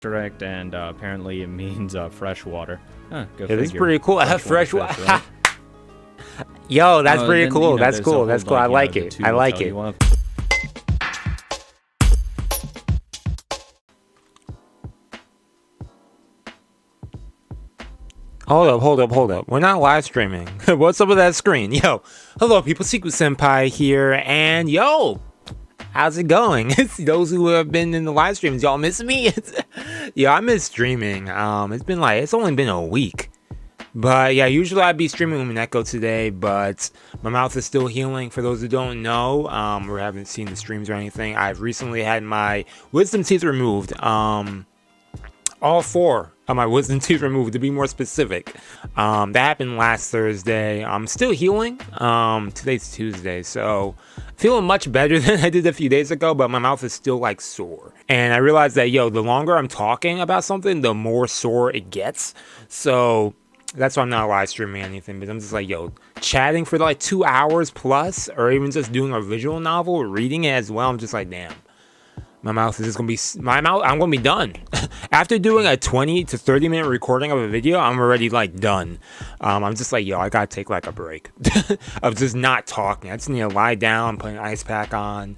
Correct, and apparently it means fresh water. Huh, go Yeah, this is figure. pretty cool. I have fresh water. Fish, right? Yo, that's pretty Then, cool. you know, That's there's cool. a That's whole, cool. I you like know, the it. Tues I will like tell it. you of. Hold up. We're not live streaming. What's up with that screen? Yo, hello people, Seku-Senpai here, and yo, how's it going? It's those who have been in the live streams. Y'all miss me? Yeah, I miss streaming. It's only been a week. But yeah, usually I'd be streaming Umineko today, but my mouth is still healing. For those who don't know, or haven't seen the streams or anything, I've recently had my wisdom teeth removed. All 4 of my wisdom teeth removed, to be more specific. That happened last Thursday. I'm still healing. Today's Tuesday, so feeling much better than I did a few days ago, but my mouth is still like sore. And I realized that, yo, the longer I'm talking about something, the more sore it gets. So that's why I'm not live streaming anything, but I'm just like, yo, chatting for like 2 hours plus, or even just doing a visual novel, or reading it as well. I'm just like, damn. My mouth is just gonna be, I'm gonna be done. After doing a 20 to 30 minute recording of a video, I'm already like done. I'm just like, yo, I gotta take like a break of just not talking. I just need to lie down, put an ice pack on.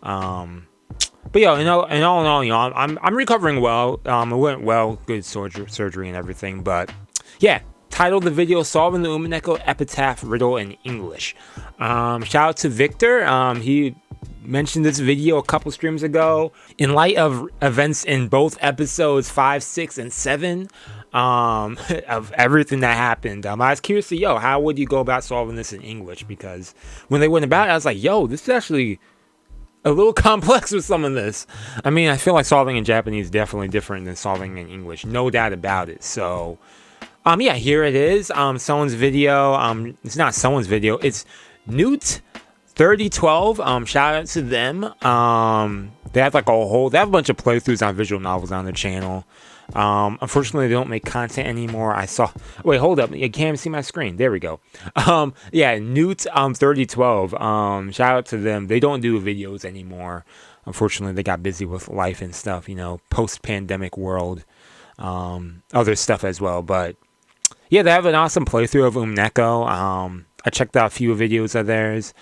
But yo, in all in all, you know, I'm recovering well. It went well, good surgery and everything. But yeah, titled the video "Solving the Umineko Epitaph Riddle in English." Shout out to Victor. He mentioned this video a couple streams ago. In light of events in both episodes 5, 6, and 7, of everything that happened, I was curious to, yo, how would you go about solving this in English? Because when they went about it, I was like, yo, this is actually a little complex with some of this. I mean, I feel like solving in Japanese is definitely different than solving in English, no doubt about it. So yeah, here it is. Someone's video. It's not someone's video, it's Newt 3012. Shout out to them. They have like they have a bunch of playthroughs on visual novels on their channel. Unfortunately, they don't make content anymore. Wait, hold up, you can't even see my screen. There we go. Yeah, Newt 3012. Shout out to them. They don't do videos anymore. Unfortunately, they got busy with life and stuff, you know, post-pandemic world, other stuff as well. But yeah, they have an awesome playthrough of Umineko. I checked out a few videos of theirs.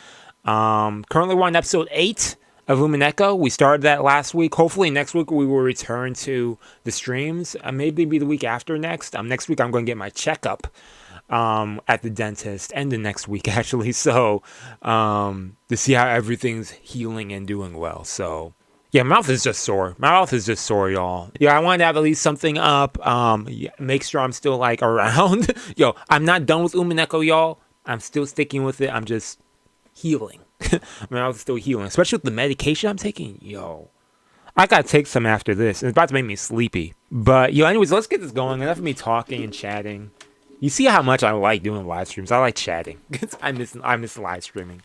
Currently we're on episode 8 of Umineko. We started that last week. Hopefully next week we will return to the streams. Maybe the week after next. Next week I'm going to get my checkup at the dentist, and the next week actually. So to see how everything's healing and doing well. So yeah, my mouth is just sore. My mouth is just sore, y'all. Yeah, I wanted to have at least something up. Make sure I'm still like around. Yo, I'm not done with Umineko, y'all. I'm still sticking with it. I'm just healing. My mouth is still healing, especially with the medication I'm taking. Yo, I gotta take some after this. It's about to make me sleepy. But yo, anyways, let's get this going. Enough of me talking and chatting. You see how much I like doing live streams. I like chatting. I miss live streaming.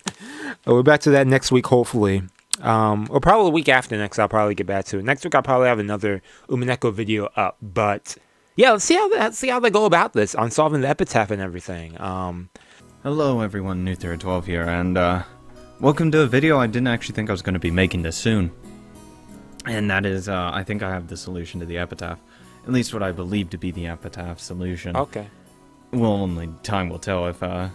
We're back to that next week, hopefully. Or probably the week after next. I'll probably get back to it. Next week I'll probably have another Umineko video up. But yeah, let's see how they go about this on solving the epitaph and everything. Hello everyone, New312 here, and welcome to a video I didn't actually think I was going to be making this soon. And that is, I think I have the solution to the epitaph. At least what I believe to be the epitaph solution. Okay. Well, only time will tell if that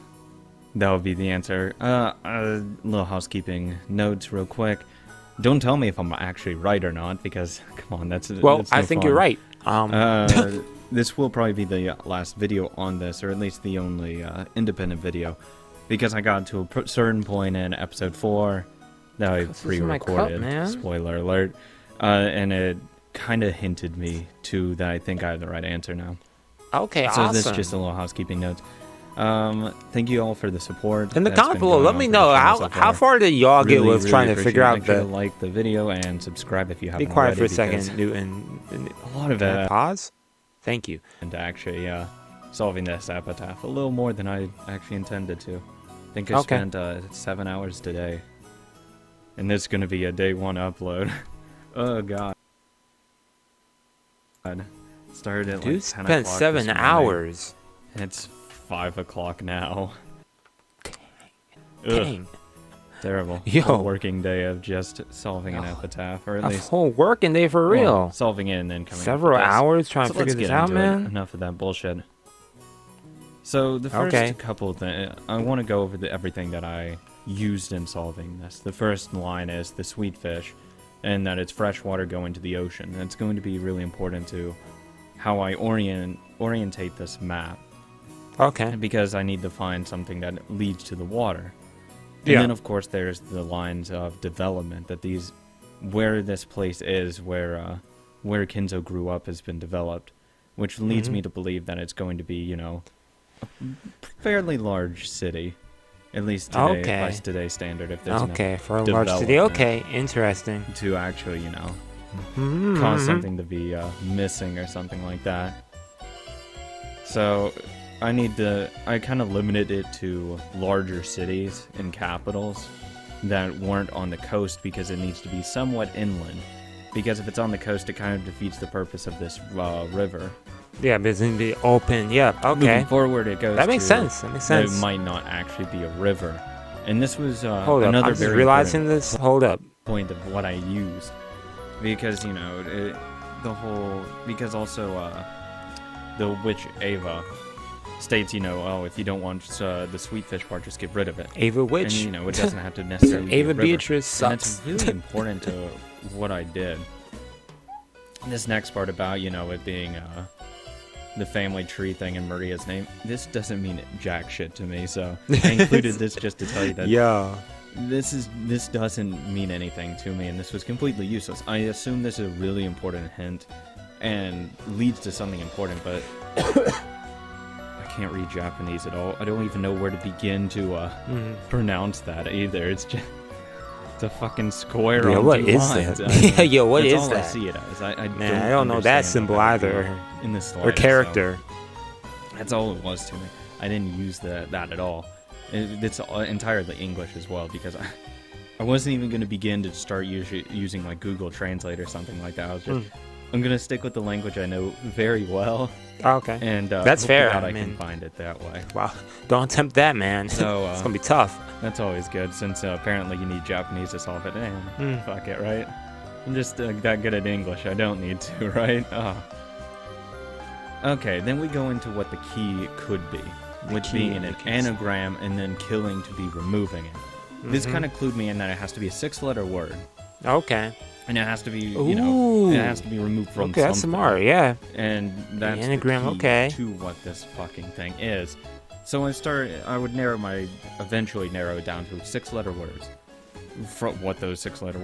would be the answer. A little housekeeping notes real quick. Don't tell me if I'm actually right or not, because, come on, that's no I think fun. you're right. This will probably be the last video on this, or at least the only independent video, because I got to a certain point in episode 4 that I pre-recorded, spoiler alert, and it kind of hinted me to that I think I have the right answer now. Okay, so awesome. This is just a little housekeeping note. Thank you all for the support. In the comments below, let me know how far did y'all get with trying to figure out the... like the video and subscribe if you haven't. Be quiet already, for a second, Newton. A lot of it. Pause. Thank you. And actually, solving this epitaph a little more than I actually intended to. I think I spent 7 hours today. And this is going to be a day 1 upload. Oh, God. Started at like 10 o'clock. Spent 7 hours. And it's 5 o'clock now. Dang. Terrible. Yo. Whole working day of just solving an epitaph, or at A least whole working day for real. solving it and then coming up Several with this. hours trying So to figure let's this get out, into it. man. Enough of that bullshit. So the first couple of things, I want to go over everything that I used in solving this. The first line is the sweet fish, and that it's fresh water going to the ocean. And it's going to be really important to how I orientate this map. Okay. Because I need to find something that leads to the water. And Yeah. then, of course, there's the lines of development that where this place is, where Kinzo grew up has been developed, which leads me to believe that it's going to be, you know, a fairly large city, at least today, by today's standard. If there's enough for a large city. Okay, interesting. to actually, you know, cause something to be missing or something like that. So I kind of limited it to larger cities and capitals that weren't on the coast because it needs to be somewhat inland. Because if it's on the coast, it kind of defeats the purpose of this river. Yeah, but it's going to be open. Yeah, okay. Moving forward, it goes That makes sense. That makes sense. It might not actually be a river. And this was Hold up. another I'm just very realizing important this. Hold up. point of what I used. Because, you know, because also the witch Ava states, you know, oh, if you don't want the sweet fish part, just get rid of it. Ava Witch. And, you know, it doesn't have to necessarily be a Ava river. Beatrice And sucks. that's really important to what I did. This next part about, you know, it being the family tree thing and Maria's name, this doesn't mean jack shit to me, so I included this just to tell you that this doesn't mean anything to me, and this was completely useless. I assume this is a really important hint and leads to something important, but I can't read Japanese at all. I don't even know where to begin to pronounce that either. It's just a fucking square on what two is lines. that? Yo, what That's is all that? I see it as. I don't know that symbol either. In the slightest, Or character. so that's all it was to me. I didn't use that at all. It's entirely English as well, because I wasn't even going to begin to start using like Google Translate or something like that. I was just I'm gonna stick with the language I know very well. Okay. And that's fair. I can find it that way. Wow. Don't attempt that, man. So it's gonna be tough. That's always good, since apparently you need Japanese to solve it. Fuck it, right? I'm just that good at English. I don't need to, right? Okay, then we go into what the key could be, with being in an anagram and then killing to be removing it. This kind of clued me in that it has to be a 6-letter word. Okay. And it has to be, you know, it has to be removed from something. That's smart, yeah. And that's the anagram, key to what this fucking thing is. So I would eventually narrow it down to 6-letter words. What those 6-letter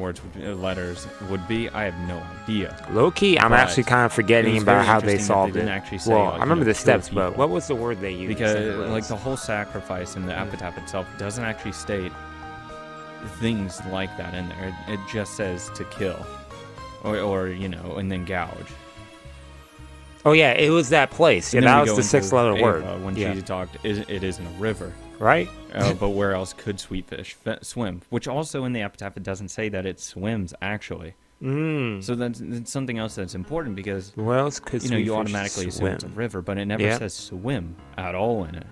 letters would be, I have no idea. Low key, I'm actually kind of forgetting about how they solved it. Say, well, like, I remember the steps, people. but what was the word they used? Because like the whole sacrifice in the epitaph itself doesn't actually state things like that in there. It just says to kill, or you know, and then gouge. Oh yeah, it was that place. Yeah, that was the 6-letter word. When she talked, it isn't a river, right? But where else could sweet fish swim? Which also in the epitaph it doesn't say that it swims actually. So that's something else that's important, because where else could you automatically assume it's a river, but it never says swim at all in it.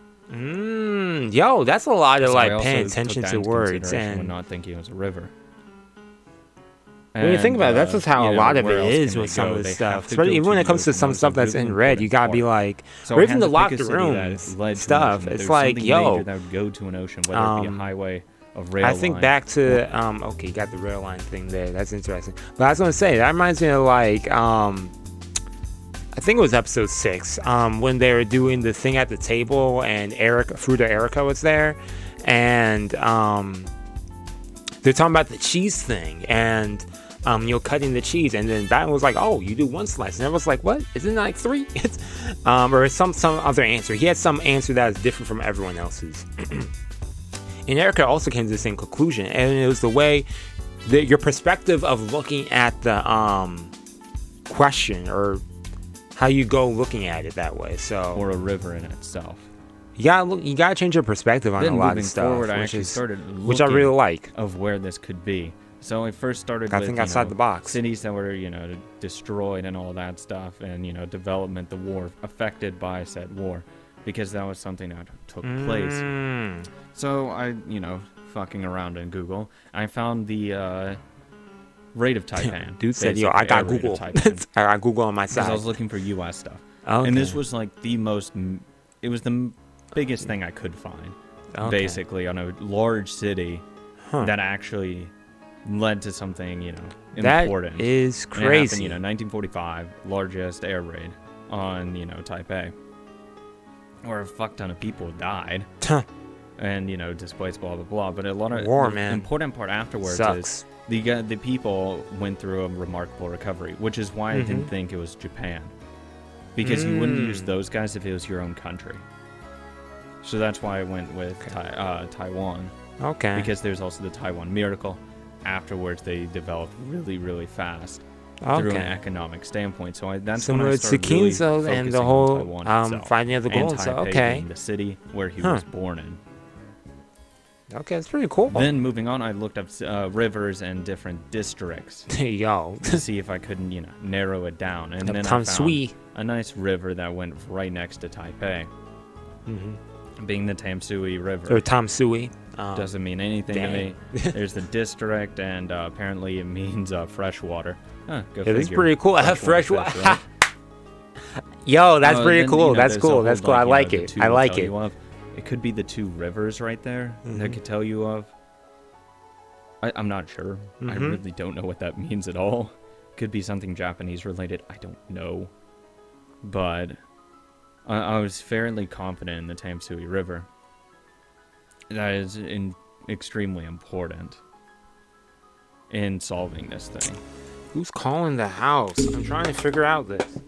Yo, that's a lot of like I paying attention to words and not thinking it was a river. When you think about it, that's just how a lot of it is with some of this stuff. Especially even when it comes to some stuff that's in red, you gotta be like, or even the locked rooms stuff. It's like, yo, that would go to an ocean, whether it be a highway, a rail I think line. back to okay, you got the rail line thing there. That's interesting. But I was gonna say that reminds me of like I think it was episode 6 when they were doing the thing at the table and Fruta Erica was there, and they're talking about the cheese thing and cutting the cheese, and then Batman was like, oh, you do 1 slice, and everyone's like, what, isn't it like 3? It's or some other answer. He had some answer that is different from everyone else's. And Erica also came to the same conclusion, and it was the way your perspective of looking at the question, or how you go looking at it that way. So, or a river in itself. You gotta change your perspective on a lot of stuff, forward, which I really like. Of where this could be. So I first started with outside the box. Cities that were, destroyed and all that stuff, and, development, the war, affected by said war, because that was something that took place. So I, fucking around in Google. I found the rate of Taipan. Dude said, "Yo, I got Google. I got Google on my side." Because I was looking for U.S. stuff, Okay. and this was like it was the biggest thing I could find, basically on a large city that actually led to something, important. That is And crazy. it happened, 1945, largest air raid on, Taipei, where a fuck ton of people died. And, displaced, blah, blah, blah. But a lot of the important part afterwards is the people went through a remarkable recovery, which is why I didn't think it was Japan. Because you wouldn't use those guys if it was your own country. So that's why I went with Taiwan. Okay. Because there's also the Taiwan miracle. Afterwards, they developed really, really fast through an economic standpoint. So that's similar when I to started really Kinzo and the focusing whole on Taiwan itself, finding of the gold. and So Taipei being the city where he was born in. Okay, that's pretty cool. Then moving on, I looked up rivers and different districts Yo. to see if I could, narrow it down. And then I found a nice river that went right next to Taipei, being the Tamsui River. Or Tamsui. Doesn't mean anything to me. There's the district, and apparently it means fresh water. Go Yeah, that's figure. pretty cool. Fresh water. Fish, right? Yo, that's pretty then, cool. That's there's cool. a That's whole, cool. I like the it. two I will like tell it. you of. It could be the two rivers right there that could tell you of. I'm not sure. I really don't know what that means at all. Could be something Japanese related. I don't know. But I was fairly confident in the Tamsui River. That is extremely important in solving this thing. Who's calling the house? I'm trying to figure out this.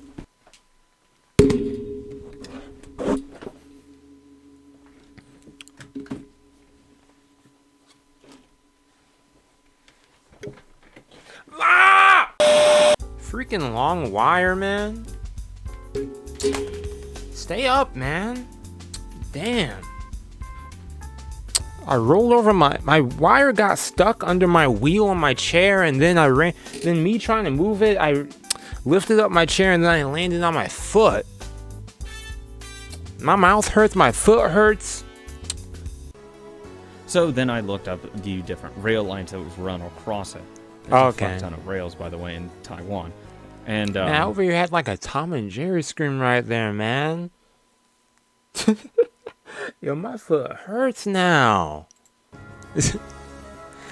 Freaking long wire, man. Stay up, man. Damn. I rolled over my wire got stuck under my wheel on my chair, and then then me trying to move it, I lifted up my chair and then I landed on my foot. My mouth hurts, my foot hurts. So then I looked up the different rail lines that would run across it. There's a fuck ton of rails, by the way, in Taiwan. And man, over here had like a Tom and Jerry scream right there, man. Yo, my foot hurts now.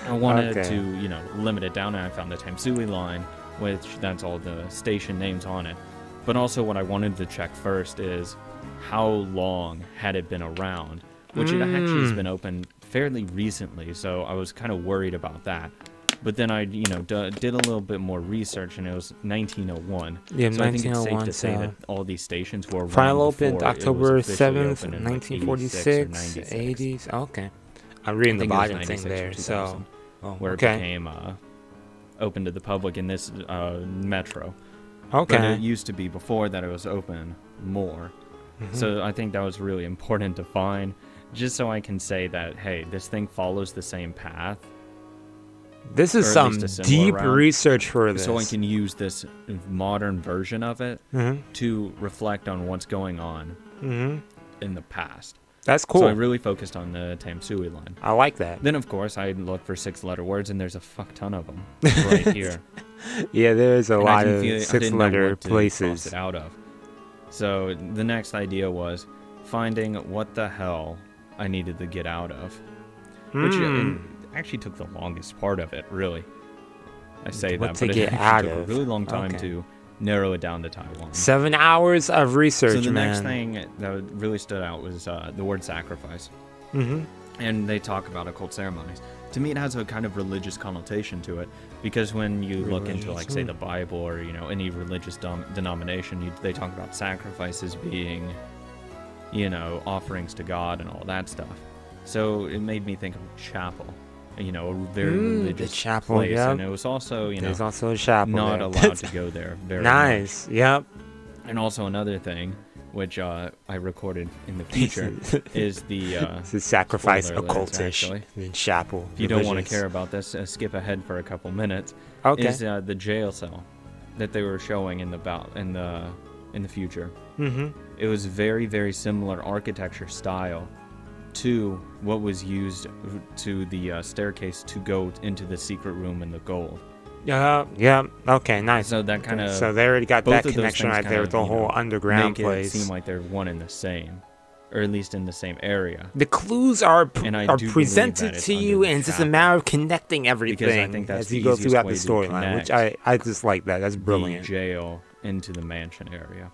I wanted to, limit it down, and I found the Tamsui line, which that's all the station names on it. But also what I wanted to check first is how long had it been around, which it actually has been open fairly recently, so I was kind of worried about that. But then I, did a little bit more research, and it was 1901. Yeah, so 1901. I think it's safe to say that all these stations were running final opened before October it was officially 7th, open in, 1946, 80s. Okay. I'm reading the bottom thing there, so. Where it became open to the public in this metro. Okay. But it used to be before that it was open more. So I think that was really important to find, just so I can say that, hey, this thing follows the same path. This is some deep research for this. So I can use this modern version of it to reflect on what's going on in the past. That's cool. So I really focused on the Tamsui line. I like that. Then, of course, I looked for 6-letter words, and there's a fuck ton of them right here. Yeah, there's a lot of 6-letter places. To cross it out of. So the next idea was finding what the hell I needed to get out of. Which actually took the longest part of it, really. I say what that, to but get it out took of. a really long time to narrow it down to Taiwan. 7 hours of research, So the man. next thing that really stood out was the word sacrifice. And they talk about occult ceremonies. To me, it has a kind of religious connotation to it, because when you look into, like, say, the Bible or, any religious denomination, they talk about sacrifices being, offerings to God and all that stuff. So it made me think of chapel. A very religious chapel, place, yep. and it was also, there's also a chapel not there. allowed to go there very nice, much. Yep. And also another thing, which I recorded in the future, is the it's a sacrifice spoiler alerts, occultish in chapel. If you don't want to care about this, skip ahead for a couple minutes. Okay. Is the jail cell that they were showing in the future. It was very, very similar architecture style to what was used to the staircase to go into the secret room in the gold. Yeah. Okay, nice. So that kind of... So they already got that connection right there with the whole underground place. Make it seem like they're one and the same, or at least in the same area. The clues are presented to you, and it's just a matter of connecting everything I think that's as you go throughout the storyline, which I just like that. That's brilliant. The jail into the mansion area.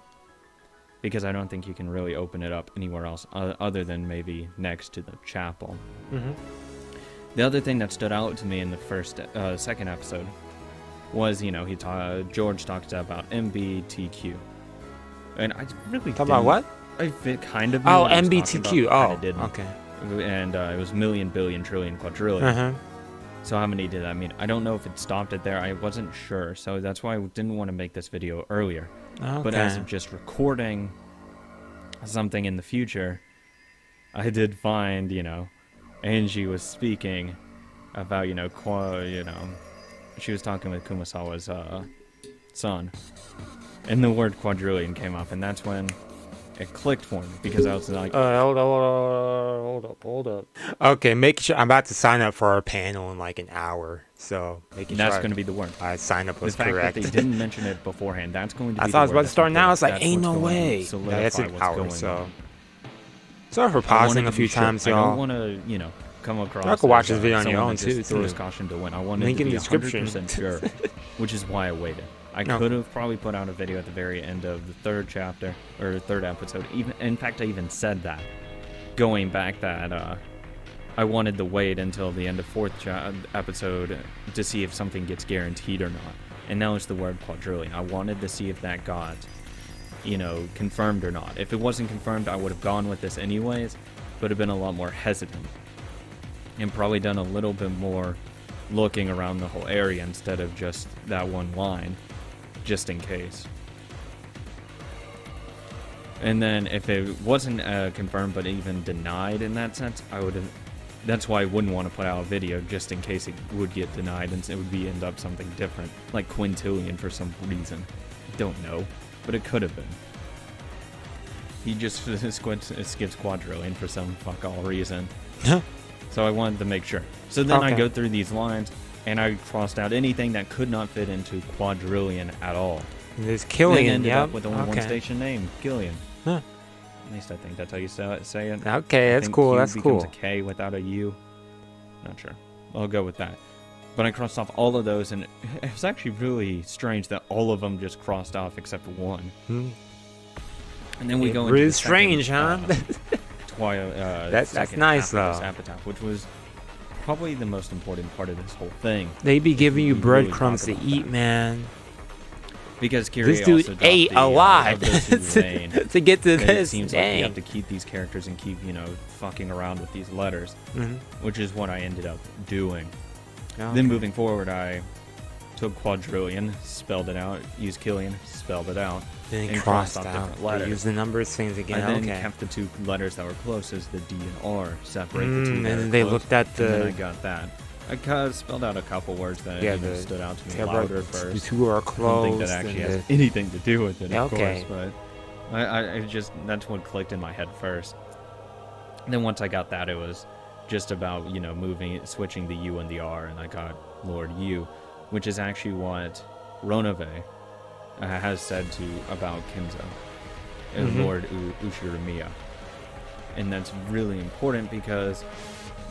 Because I don't think you can really open it up anywhere else other than maybe next to the chapel. The other thing that stood out to me in the second episode was, George talked about MBTQ. And I really Talk about what? I kind of... MBTQ. Okay. And it was million, billion, trillion, quadrillion. So how many did that mean? I don't know if it stopped it there. I wasn't sure. So that's why I didn't want to make this video earlier. Okay. But as of just recording something in the future, I did find, Angie was speaking about, she was talking with Kumasawa's son. And the word quadrillion came up, and that's when it clicked for me, because I was like... Hold up. Okay, make sure I'm about to sign up for our panel in like an hour, so making sure... That's going to be the word. I sign up was correct. The fact that that they didn't mention it beforehand, that's going to be I thought I was about to start now, it's like, ain't no way. Yeah, that's an hour, so... Sorry for pausing a few times, y'all. I don't want to, come across... I could watch this video on your own, too. Throws caution to win. I wanted to be 100% sure, which is why I waited. I could have probably put out a video at the very end of the third chapter, or third episode. In fact, I even said that, going back that I wanted to wait until the end of fourth episode to see if something gets guaranteed or not. And now it's the word quadrillion. I wanted to see if that got, confirmed or not. If it wasn't confirmed, I would have gone with this anyways, but have been a lot more hesitant. And probably done a little bit more looking around the whole area instead of just that one line. Just in case. And then if it wasn't confirmed but even denied in that sense, I would have... That's why I wouldn't want to put out a video, just in case it would get denied and it would end up something different, like quintillion for some reason. Don't know, but it could have been. He just skips quadrillion for some fuck all reason. So I wanted to make sure. So then I go through these lines, and I crossed out anything that could not fit into quadrillion at all. There's Killian, ended up with only one station name, Killian. At least I think that's how you say it. Okay, that's cool. Q that's becomes cool. A K without a U. Not sure. I'll go with that. But I crossed off all of those, and it was actually really strange that all of them just crossed off except one. And then we go into really the strange, second, huh? That's nice though. Epitaph, which was probably the most important part of this whole thing. They be giving you breadcrumbs to eat, man. Because this dude ate a lot to get to this. It seems like you have to keep these characters and keep, fucking around with these letters, which is what I ended up doing. Then moving forward, I took quadrillion, spelled it out, used Killian, spelled it out, then crossed out different letters. Use the numbers things again. And then kept the two letters that were closest, the D and R, separate the two. And then they looked at the. And then I got that. I spelled out a couple words that stood out to me louder first. The two are close. I don't think that actually has anything to do with it, of course, but I just that's what clicked in my head first. And then once I got that, it was just about switching the U and the R, and I got Lord U, which is actually what Ronove has said about Kinzo, and Lord Ushiromiya, and that's really important because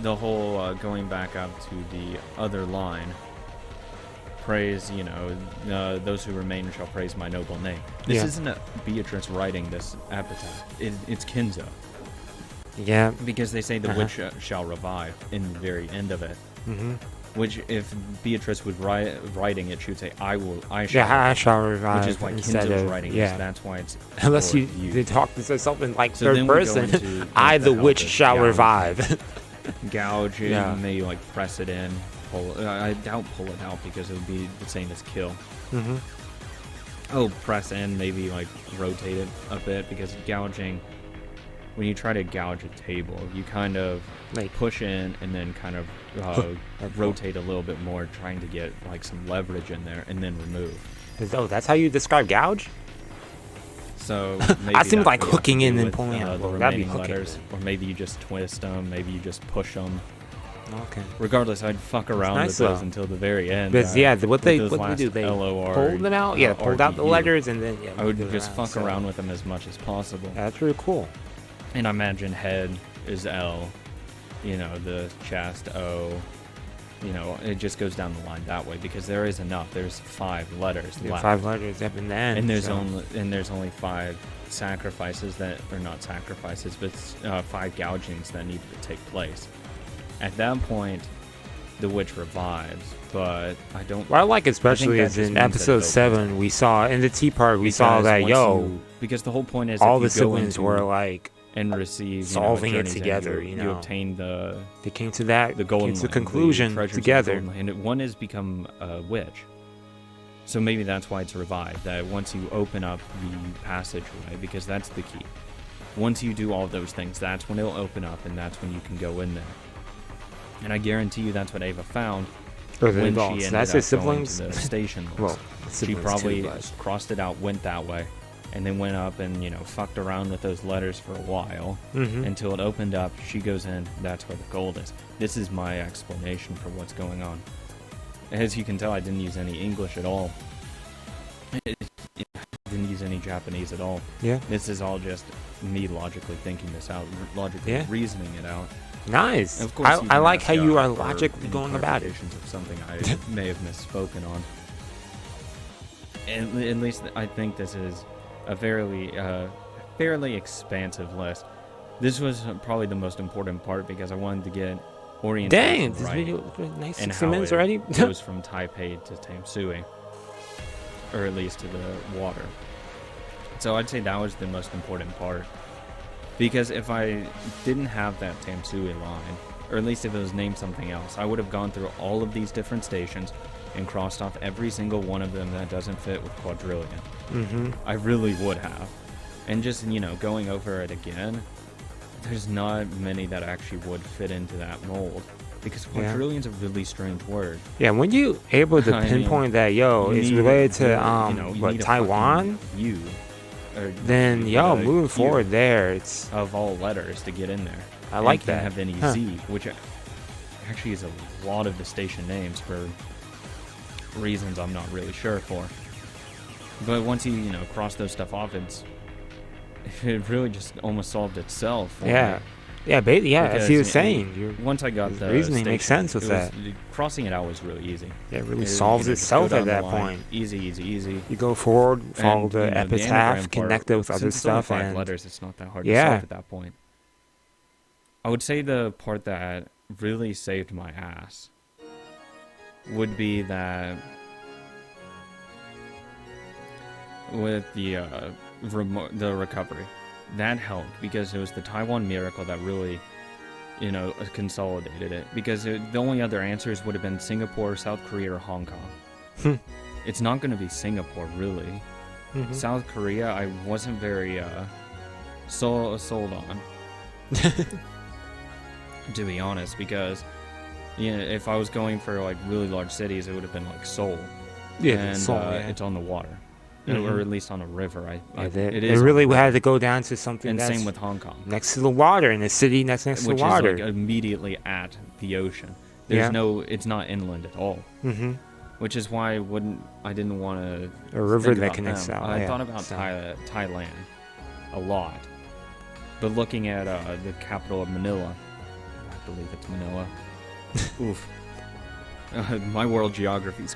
the whole going back up to the other line, praise, those who remain shall praise my noble name. This isn't a Beatrice writing this epitaph. It's Kinzo. Yeah. Because they say the witch shall revive in the very end of it. Which, if Beatrice was writing it, she would say, I shall revive. Which is why Kinzo's writing this. That's why it's... Unless they talk to something like third person, I, the witch, shall revive. Gouge it, maybe press it in, pull it. I doubt pull it out because it would be the same as kill. Press in, maybe rotate it a bit, because gouging, when you try to gouge a table, you kind of push in and then kind of rotate a little bit more, trying to get some leverage in there, and then remove. That's how you describe gouge? So maybe I seem that like could have hooking to in do and with, pulling out. the Well, that'd be remaining hooking. letters, or maybe you just twist them, maybe you just push them. Okay. Regardless, I'd fuck around nice, with those though. until the very end. But yeah, what they those do, last they LOR, pulled them out. Yeah, pulled out the RDU. letters and then I would moved it just around, fuck so- around with them as much as possible. That's really cool. And I imagine head is L, you know, the chest O, you know, it just goes down the line that way because there is enough. There's 5 letters Yeah, left. 5 letters up in the end. And there's so. only 5 sacrifices that, or not sacrifices, but 5 gougings that need to take place. At that point, the witch revives, but I don't. What I like especially that is just in means that episode it's 7, we saw in the tea part, we saw because that once because the whole point is all if the you go siblings into were like and receive solving it journey's end, together, you you know. obtain the they came to that golden came to land, conclusion the treasures of the together. golden land. And one has become a witch, so maybe that's why it's revived. That once you open up the passageway, because that's the key. Once you do all those things, that's when it'll open up, and that's when you can go in there. And I guarantee you, that's what Ava found Or the when adults. she ended That's up his going to siblings. the station. Well, she siblings probably too, but- crossed it out, went that way, and then went up and fucked around with those letters for a while until it opened up. She goes in. That's where the gold is. This is my explanation for what's going on. As you can tell, I didn't use any English at all. I didn't use any Japanese at all. Yeah. This is all just me logically thinking this out, logically reasoning it out. Nice. Of course, you I can like ask how you God are for logically any going about it. clarifications of something I may have misspoken on. At least I think this is a fairly expansive list. This was probably the most important part because I wanted to get orientation Dang, this right video nice and 60 how minutes it already. goes from Taipei to Tamsui, or at least to the water. So I'd say that was the most important part. Because if I didn't have that Tamsui line, or at least if it was named something else, I would have gone through all of these different stations and crossed off every single one of them that doesn't fit with Quadrillion. I really would have. And just, going over it again, there's not many that actually would fit into that mold. Because Quadrillion's a really strange word. Yeah, when you able to pinpoint that, it's related to what, Taiwan? Then moving forward there, it's of all letters to get in there. I like you can't that. have any Z, which actually is a lot of the station names for reasons I'm not really sure for. But once you cross those stuff off, it really just almost solved itself. As he was saying, once I got the reasoning makes sense with that. Crossing it out was really easy. Yeah, it really solves itself at that point. Easy. You go forward, follow the the epitaph, anagram connect it with other since it's only stuff, 5 and letters, it's not that hard to solve at that point. I would say the part that really saved my ass would be that with the recovery. That helped because it was the Taiwan miracle that really, consolidated it. Because the only other answers would have been Singapore, South Korea, or Hong Kong. It's not going to be Singapore, really. South Korea, I wasn't very sold on, to be honest. Because, if I was going for like really large cities, it would have been like Seoul. Yeah, and Seoul, it's on the water. Or at least on a river. It really had to go down to something. And that's same with Hong Kong, next to the water, in a city next to the water, which is like immediately at the ocean. There's it's not inland at all. Which is why I didn't want to. A river that connects out. I thought about Thailand a lot, but looking at the capital of Manila, I believe it's Manila. Oof, my world geography's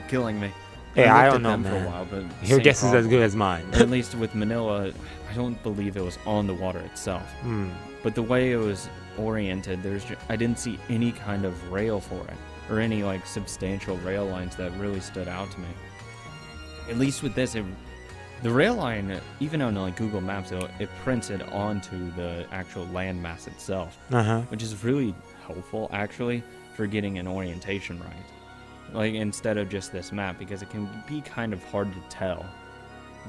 killing me. Yeah, I don't at know, them man. For a while, but your guess problem. is as good as mine. At least with Manila, I don't believe it was on the water itself. But the way it was oriented, I didn't see any kind of rail for it, or any like substantial rail lines that really stood out to me. At least with this, the rail line, even on like Google Maps, it prints it onto the actual landmass itself, which is really helpful actually for getting an orientation right. Like, instead of just this map, because it can be kind of hard to tell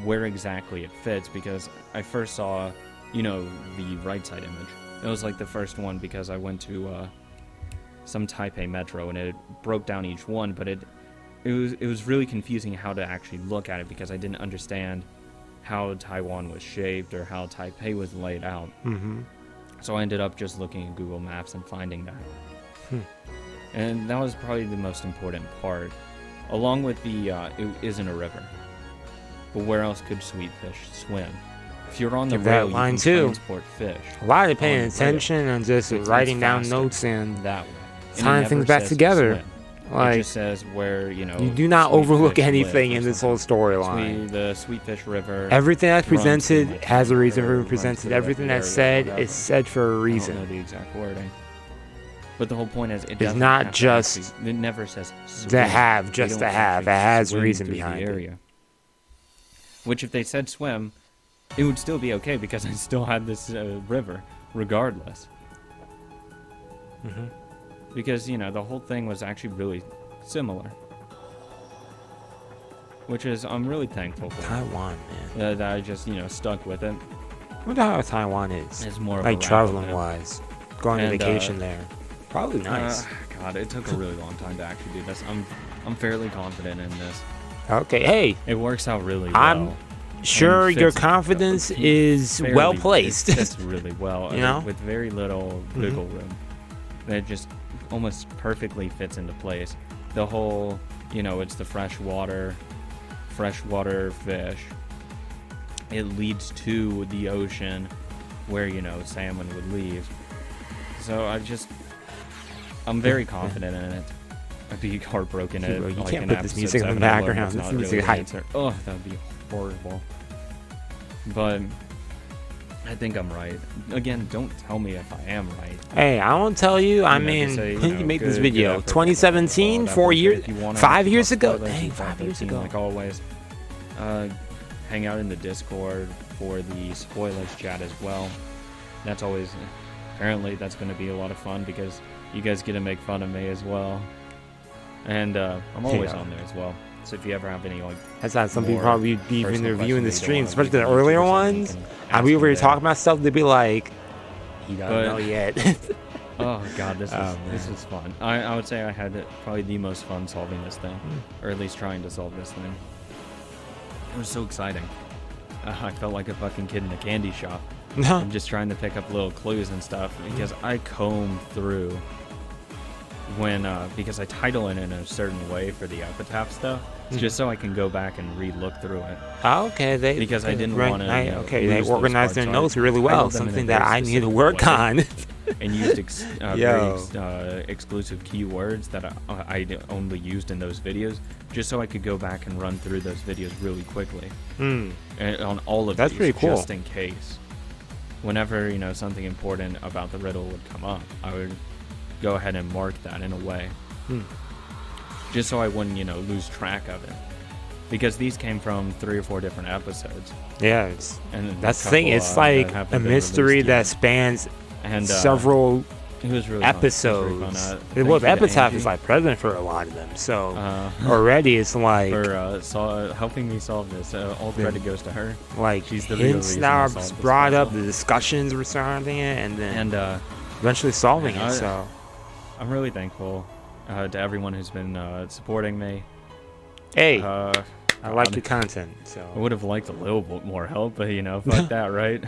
where exactly it fits, because I first saw, the right side image. It was like the first one because I went to some Taipei metro and it broke down each one, but it was really confusing how to actually look at it because I didn't understand how Taiwan was shaped or how Taipei was laid out. So I ended up just looking at Google Maps and finding that. And that was probably the most important part. Along with the, it isn't a river. But where else could sweet fish swim? If you're on the rail, you can transport fish. A lot of paying attention and just writing down notes and that way. tying things back together. Swim. Like, it just says where, you know, you do not overlook anything in this whole storyline. The Sweetfish River. Everything that's presented has a reason for being presented. Everything that's said is said for a reason. I don't know the exact wording. But the whole point is, it's not just it never says to have, just to have. It has reason behind it. Which, if they said swim, it would still be okay because I still had this river, regardless. Because, you know, the whole thing was actually really similar. Which is, I'm really thankful for. Taiwan, man. That I just, you know, stuck with it. I wonder how Taiwan is. It's more like traveling-wise. Going on vacation there. Probably nice. God, it took a really long time to actually do this. I'm fairly confident in this. Okay, hey. It works out really well. I'm sure your confidence is well placed. It fits really well. You know? With very little wiggle room. It just almost perfectly fits into place. The whole, you know, it's the freshwater fish. It leads to the ocean where, you know, salmon would leave. So I'm very confident in it. I'd be heartbroken at you like can't put this music in the background. This music hype. Oh, that'd be horrible. But I think I'm right. Again, don't tell me if I am right. Hey, I won't tell you. I mean, when you make this video, 2017, 4 years, 5 years ago. Dang, 5 years ago. Like always, hang out in the Discord for the spoilers chat as well. That's always, apparently, that's going to be a lot of fun because you guys get to make fun of me as well. And I'm always on there as well. So if you ever have any, like, that's not some people probably be even reviewing the streams, especially the earlier ones. And we were talking about stuff, they'd be like, "He doesn't know yet." Oh God, this is fun. I would say I had probably the most fun solving this thing, or at least trying to solve this thing. It was so exciting. I felt like a fucking kid in a candy shop. I'm just trying to pick up little clues and stuff because I comb through because I title it in a certain way for the epitaph stuff, just so I can go back and re-look through it. Oh, okay. Because I didn't want to. They organized their notes really well. Something that I need to work on. And used very exclusive keywords that I only used in those videos, just so I could go back and run through those videos really quickly. And on all of That's these, pretty cool. Just in case. Whenever, you know, something important about the riddle would come up, I would go ahead and mark that in a way. Just so I wouldn't, you know, lose track of it. Because these came from 3 or 4 different episodes. Yeah, that's the thing. It's like a mystery that spans several episodes. Well, the Epitaph is like present for a lot of them. So already it's like for helping me solve this. All credit goes to her. Like she's the hints now brought up, the discussions were surrounding it, and then eventually solving it. So I'm really thankful to everyone who's been supporting me. Hey, I like the content. So I would have liked a little bit more help, but you know, fuck that, right?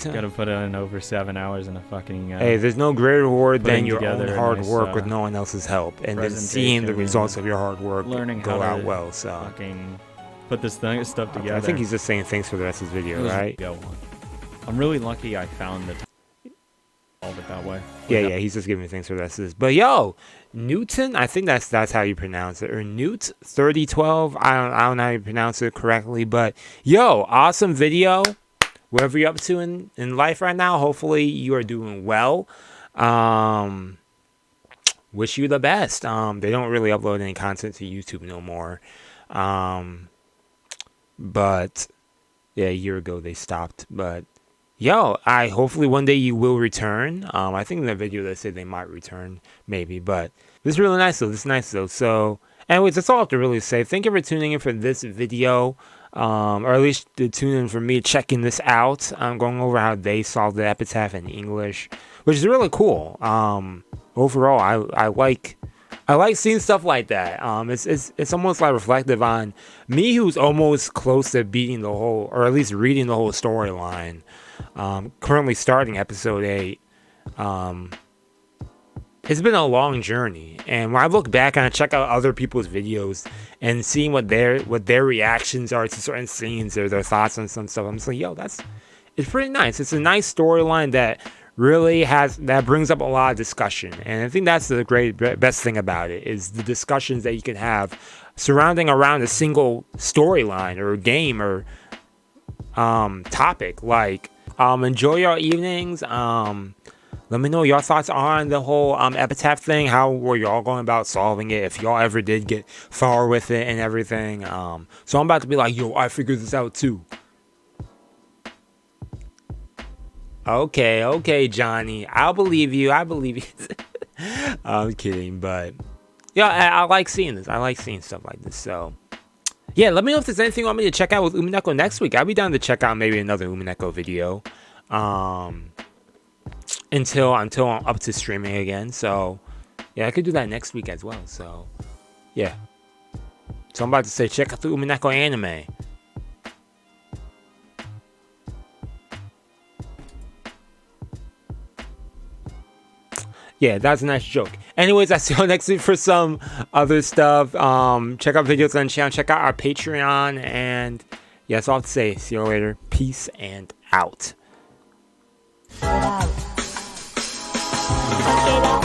Gotta put in over 7 hours in a fucking. Hey, there's no greater reward than your own hard work with no one else's help, and then seeing the results of your hard work go out well. So fucking put this stuff together. I think he's just saying thanks for the rest of his video, right? I'm really lucky I found the solve it that way. Yeah, he's just giving me thanks for the rest of this. But yo, Newton, I think that's how you pronounce it, or Newt 3012. I don't know how you pronounce it correctly, but yo, awesome video. Whatever you're up to in life right now, hopefully you are doing well. Wish you the best. They don't really upload any content to YouTube no more. But yeah, a year ago they stopped. But yo, hopefully one day you will return. I think in the video they said they might return, maybe. But this is really nice though. So anyways, that's all I have to really say. Thank you for tuning in for this video. Or at least to tune in for me checking this out. I'm going over how they solved the epitaph in English, which is really cool. Overall, I like I like seeing stuff like that. It's almost like reflective on me, who's almost close to beating the whole, or at least reading the whole storyline. Currently starting episode 8. It's been a long journey, and when I look back and I check out other people's videos and seeing what their reactions are to certain scenes or their thoughts on some stuff, I'm just like, yo, it's pretty nice. It's a nice storyline that really brings up a lot of discussion, and I think that's the best thing about it, is the discussions that you can have surrounding around a single storyline or game or topic. Like, enjoy your evenings. Let me know what your thoughts are on the whole epitaph thing. How were y'all going about solving it? If y'all ever did get far with it and everything. So I'm about to be like, yo, I figured this out too. Okay, Johnny. I'll believe you. I'm kidding, but yeah, I like seeing this. I like seeing stuff like this. So yeah, let me know if there's anything you want me to check out with Umineko next week. I'll be down to check out maybe another Umineko video. Until I'm up to streaming again. So yeah, I could do that next week as well. So yeah. So I'm about to say, check out the Umineko anime. Yeah, that's a nice joke. Anyways, I'll see you next week for some other stuff. Check out videos on the channel. Check out our Patreon. And yeah, that's all I have to say. See you later. Peace and out. だけど